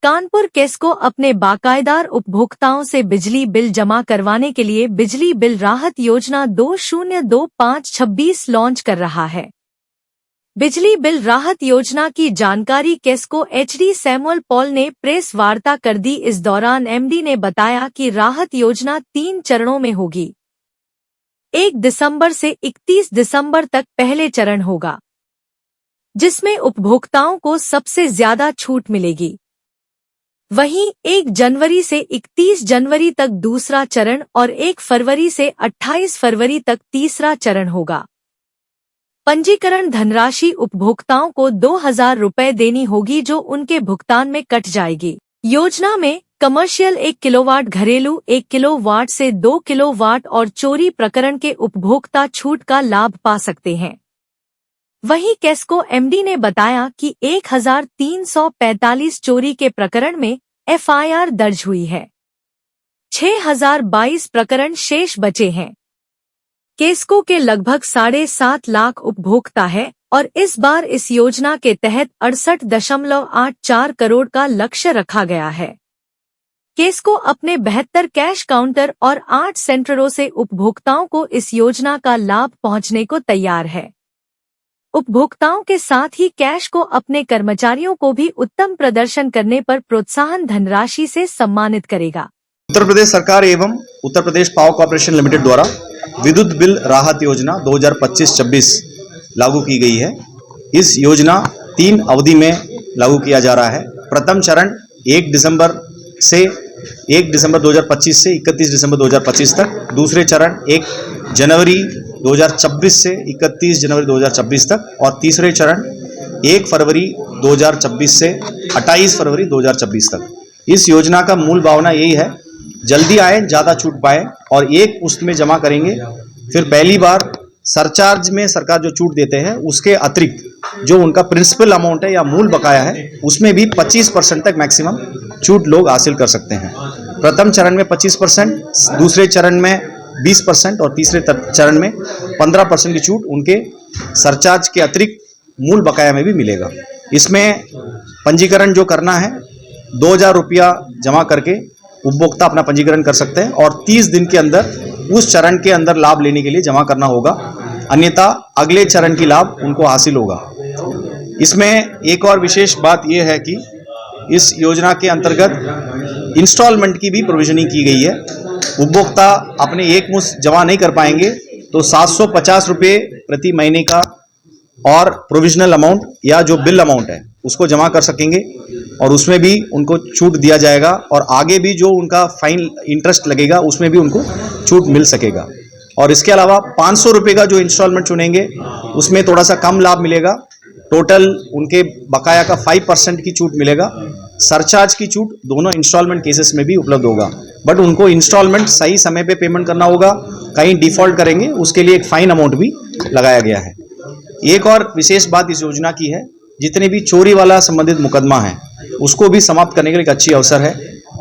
Kanpur KESCO अपने बाकायदार उपभोक्ताओं से बिजली बिल जमा करवाने के लिए बिजली बिल राहत योजना 2025-26 लॉन्च कर रहा है। बिजली बिल राहत योजना की जानकारी केस्को एचडी सैमुअल पॉल ने प्रेस वार्ता कर दी। इस दौरान एमडी ने बताया कि राहत योजना 3 चरणों में होगी। 1 दिसंबर से 31 दिसंबर तक पहले चरण होगा, जिसमें उपभोक्ताओं को सबसे ज्यादा छूट मिलेगी। वहीं 1 जनवरी से 31 जनवरी तक दूसरा चरण और 1 फरवरी से 28 फरवरी तक तीसरा चरण होगा। पंजीकरण धनराशि उपभोक्ताओं को 2000 रुपए देनी होगी, जो उनके भुगतान में कट जाएगी। योजना में कमर्शियल 1 किलोवाट, घरेलू 1 किलोवाट से 2 किलोवाट और चोरी प्रकरण के उपभोक्ता छूट का लाभ पा सकते हैं। वहीं केस्को एमडी ने बताया कि 1345 चोरी के प्रकरण में एफआईआर दर्ज हुई है। 6022 प्रकरण शेष बचे हैं। केस्को के लगभग 7.5 लाख उपभोक्ता है और इस बार इस योजना के तहत 68.84 करोड़ का लक्ष्य रखा गया है। केस्को अपने 72 कैश काउंटर और 8 सेंटरों से उपभोक्ताओं को इस योजना का लाभ पहुंचने को तैयार है। उपभोक्ताओं के साथ ही कैश को अपने कर्मचारियों को भी उत्तम प्रदर्शन करने पर प्रोत्साहन धनराशि से सम्मानित करेगा। उत्तर प्रदेश सरकार एवं Uttar Pradesh power corporation limited द्वारा विद्युत बिल राहत योजना 2025-26 लागू की गई है। इस योजना 3 अवधि में लागू किया जा रहा है। प्रथम चरण 1 दिसंबर 2025 से 31 दिसंबर 2025 तक, दूसरे चरण 1 जनवरी 2026 से 31 जनवरी 2026 तक और तीसरे चरण 1 फरवरी 2026 से 28 फरवरी 2026 तक। इस योजना का मूल भावना यही है, जल्दी आए, ज़्यादा छूट पाए और एक पुश्त में जमा करेंगे। फिर पहली बार सरचार्ज में सरकार जो छूट देते हैं उसके अतिरिक्त जो उनका प्रिंसिपल अमाउंट है या मूल बकाया है उसमें भी 25% तक मैक्सिमम छूट लोग हासिल कर सकते हैं। प्रथम चरण में 25%, दूसरे चरण में 20% और तीसरे चरण में 15% की छूट उनके सरचार्ज के अतिरिक्त मूल बकाया में भी मिलेगा। इसमें पंजीकरण जो करना है 2000 रुपया जमा करके उपभोक्ता अपना पंजीकरण कर सकते हैं और 30 दिन के अंदर उस चरण के अंदर लाभ लेने के लिए जमा करना होगा, अन्यथा अगले चरण की लाभ उनको हासिल होगा। इसमें एक और विशेष बात यह है कि इस योजना के अंतर्गत इंस्टॉलमेंट की भी प्रोविजनिंग की गई है। उपभोक्ता अपने एक मुश्त जमा नहीं कर पाएंगे तो 750 रुपये प्रति महीने का और प्रोविजनल अमाउंट या जो बिल अमाउंट है उसको जमा कर सकेंगे और उसमें भी उनको छूट दिया जाएगा और आगे भी जो उनका फाइन इंटरेस्ट लगेगा उसमें भी उनको छूट मिल सकेगा। और इसके अलावा 500 रुपये का जो इंस्टॉलमेंट चुनेंगे उसमें थोड़ा सा कम लाभ मिलेगा। टोटल उनके बकाया का 5% की छूट मिलेगा। सरचार्ज की छूट दोनों इंस्टॉलमेंट केसेस में भी उपलब्ध होगा, बट उनको इंस्टॉलमेंट सही समय पे पेमेंट करना होगा। कहीं डिफॉल्ट करेंगे उसके लिए एक फाइन अमाउंट भी लगाया गया है। एक और विशेष बात इस योजना की है, जितने भी चोरी वाला संबंधित मुकदमा है उसको भी समाप्त करने के लिए एक अच्छी अवसर है,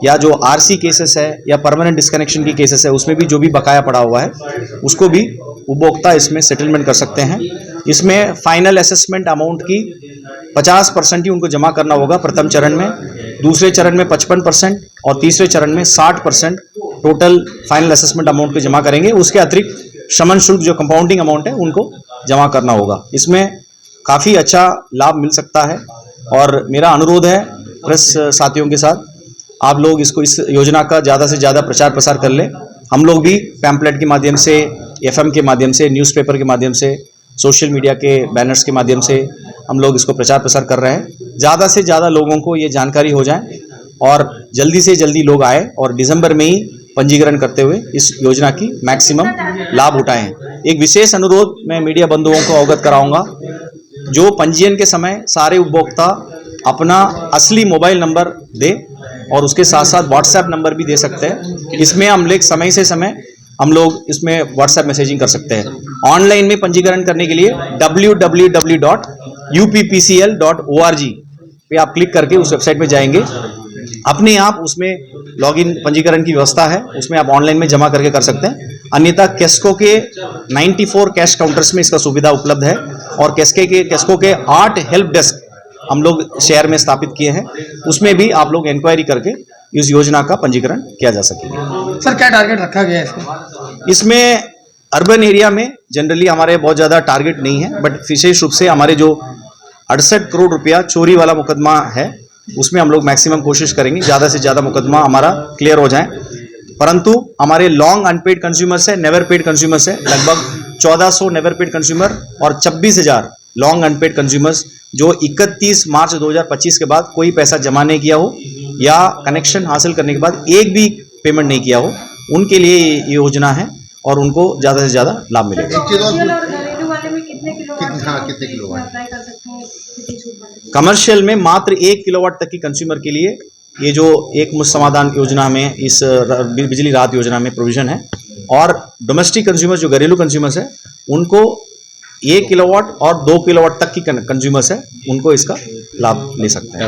या जो आरसी केसेस है या परमानेंट डिस्कनेक्शन की केसेस है उसमें भी जो भी बकाया पड़ा हुआ है उसको भी उपभोक्ता इसमें सेटलमेंट कर सकते हैं। इसमें फाइनल असेसमेंट अमाउंट की 50% ही उनको जमा करना होगा प्रथम चरण में, दूसरे चरण में 55% और तीसरे चरण में 60% टोटल फाइनल असेसमेंट अमाउंट को जमा करेंगे। उसके अतिरिक्त शमन शुल्क जो कंपाउंडिंग अमाउंट है उनको जमा करना होगा। इसमें काफ़ी अच्छा लाभ मिल सकता है और मेरा अनुरोध है प्रेस साथियों के साथ, आप लोग इस योजना का ज़्यादा से ज़्यादा प्रचार प्रसार कर लें। हम लोग भी पैम्पलेट के माध्यम से, एफएम के माध्यम से, न्यूज़पेपर के माध्यम से, सोशल मीडिया के बैनर्स के माध्यम से हम लोग इसको प्रचार प्रसार कर रहे हैं। ज़्यादा से ज़्यादा लोगों को ये जानकारी हो जाए और जल्दी से जल्दी लोग आए और दिसंबर में ही पंजीकरण करते हुए इस योजना की मैक्सिमम लाभ उठाएं। एक विशेष अनुरोध मैं मीडिया बंधुओं को अवगत कराऊंगा, जो पंजीयन के समय सारे उपभोक्ता अपना असली मोबाइल नंबर दे और उसके साथ साथ व्हाट्सएप नंबर भी दे सकते हैं। इसमें हम लोग समय से समय हम लोग इसमें व्हाट्सएप मैसेजिंग कर सकते हैं। ऑनलाइन में पंजीकरण करने के लिए www.uppcl.org पे आप क्लिक करके उस वेबसाइट में जाएंगे। अपने आप उसमें लॉगिन पंजीकरण की व्यवस्था है, उसमें आप ऑनलाइन में जमा करके कर सकते हैं। अन्यथा केस्को के 94 कैश काउंटर्स में इसका सुविधा उपलब्ध है और केस्को के 8 हेल्प डेस्क हम लोग शहर में स्थापित किए हैं, उसमें भी आप लोग इंक्वायरी करके इस योजना का पंजीकरण किया जा सकेगा। सर क्या टारगेट रखा गया है इसमें? इसमें अर्बन एरिया में जनरली हमारे बहुत ज़्यादा टारगेट नहीं है, बट विशेष रूप से हमारे जो 68 करोड़ रुपया चोरी वाला मुकदमा है उसमें हम लोग मैक्सिमम कोशिश करेंगे ज़्यादा से ज़्यादा मुकदमा हमारा क्लियर हो जाए। परंतु हमारे लॉन्ग अनपेड कंज्यूमर्स है, नेवर पेड कंज्यूमर्स है, लगभग 1400 नेवर पेड कंज्यूमर और 26,000 लॉन्ग अनपेड कंज्यूमर्स जो 31 मार्च 2025 के बाद कोई पैसा जमा नहीं किया हो या कनेक्शन हासिल करने के बाद एक भी पेमेंट नहीं किया हो, उनके लिए ये योजना है और उनको ज़्यादा से ज़्यादा लाभ मिलेगा। कमर्शियल में मात्र 1 किलोवाट तक की कंज्यूमर के लिए ये जो एक मुश्त समाधान योजना में इस बिजली राहत योजना में प्रोविजन है, और डोमेस्टिक कंज्यूमर जो घरेलू कंज्यूमर्स है उनको 1 किलोवाट और 2 किलोवाट तक की कंज्यूमर्स है उनको इसका लाभ ले सकते हैं।